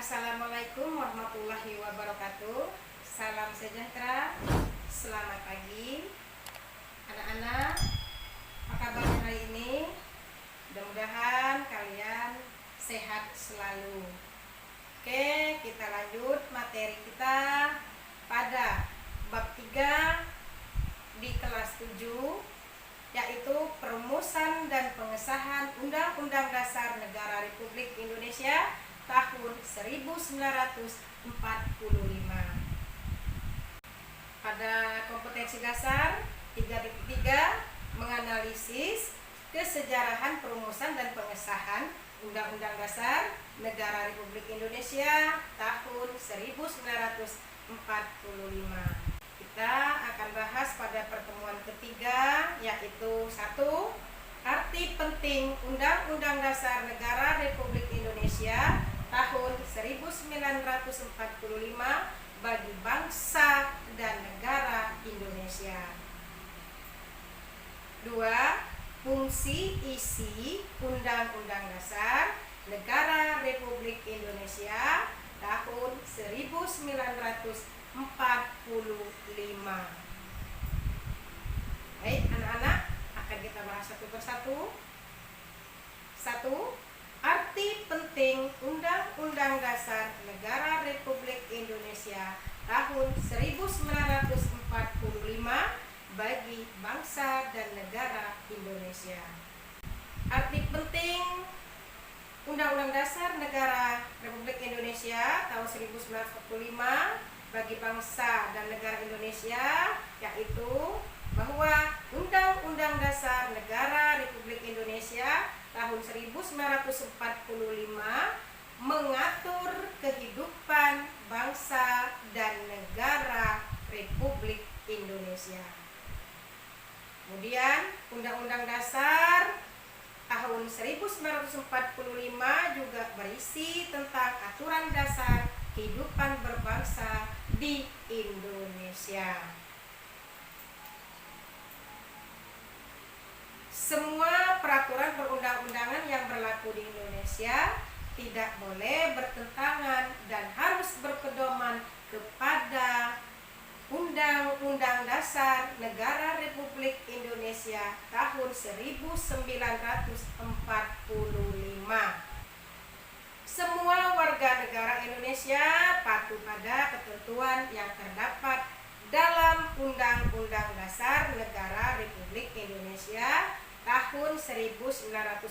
Assalamualaikum warahmatullahi wabarakatuh. Salam sejahtera. Selamat pagi anak-anak. Apa kabar hari ini? Mudah-mudahan kalian sehat selalu. Oke, kita lanjut materi kita pada bab 3 di kelas 7, yaitu perumusan dan pengesahan Undang-Undang Dasar Negara Republik Indonesia tahun 1945. Pada kompetensi dasar 3.3 menganalisis kesejarahan perumusan dan pengesahan Undang-Undang Dasar Negara Republik Indonesia tahun 1945. Kita akan bahas pada pertemuan ketiga, yaitu 1. Arti penting Undang-Undang Dasar Negara Republik Indonesia tahun 1945 bagi bangsa dan negara Indonesia. 2. Fungsi isi Undang-Undang Dasar Negara Republik Indonesia tahun 1945. Baik anak-anak, akan kita bahas satu persatu. 1. Arti penting Undang-Undang Dasar Negara Republik Indonesia tahun 1945 bagi bangsa dan negara Indonesia. Arti penting Undang-Undang Dasar Negara Republik Indonesia tahun 1945 bagi bangsa dan negara Indonesia, yaitu bahwa Undang-Undang Dasar Negara Republik Indonesia tahun 1945 mengatur kehidupan bangsa dan negara Republik Indonesia. Kemudian Undang-Undang Dasar tahun 1945 juga berisi tentang aturan dasar kehidupan berbangsa di Indonesia. Semua peraturan perundang-undangan yang berlaku di Indonesia tidak boleh bertentangan dan harus berpedoman kepada Undang-Undang Dasar Negara Republik Indonesia tahun 1945. Semua warga negara Indonesia patuh pada ketentuan yang terdapat dalam Undang-Undang Dasar Negara Republik Indonesia tahun 1945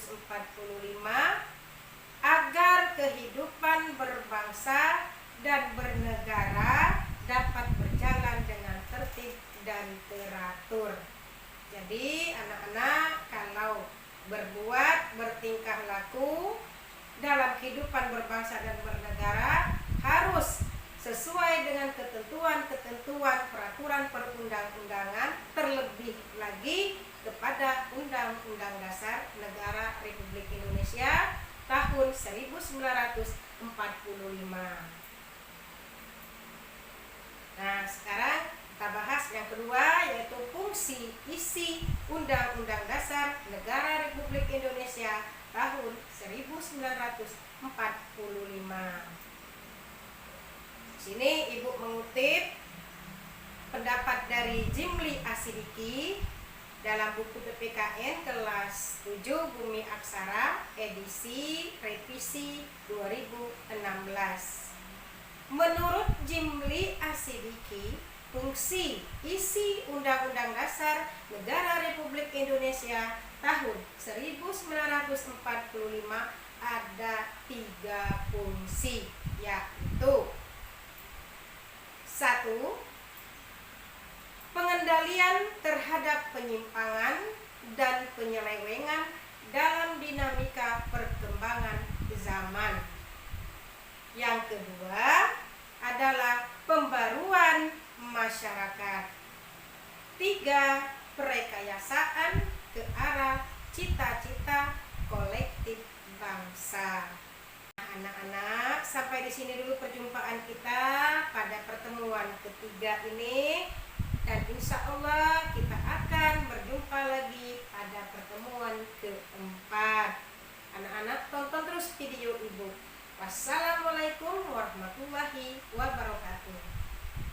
agar kehidupan berbangsa dan bernegara dapat berjalan dengan tertib dan teratur. Jadi anak-anak, kalau bertingkah laku dalam kehidupan berbangsa dan bernegara harus sesuai dengan ketentuan-ketentuan peraturan perundang-undangan, terlebih lagi kepada Undang-Undang Dasar Negara Republik Indonesia tahun 1945. Nah, sekarang kita bahas yang kedua, yaitu fungsi isi Undang-Undang Dasar Negara Republik Indonesia tahun 1945. Sini Ibu mengutip pendapat dari Jimli Asidiki dalam buku PPKN kelas 7 Bumi Aksara edisi revisi 2016. Menurut Jimli Asidiki, fungsi isi Undang-Undang Dasar Negara Republik Indonesia tahun 1945 ada 3 fungsi, yaitu 1. Pengendalian terhadap penyimpangan dan penyelewengan dalam dinamika perkembangan zaman. Yang kedua adalah pembaruan masyarakat. 3. Perekayasaan ke arah cita-cita kolektif bangsa. Anak-anak, sampai di sini dulu perjumpaan kita pada pertemuan ketiga ini. Dan insya Allah kita akan berjumpa lagi pada pertemuan keempat. Anak-anak tonton terus video Ibu. Wassalamualaikum warahmatullahi wabarakatuh.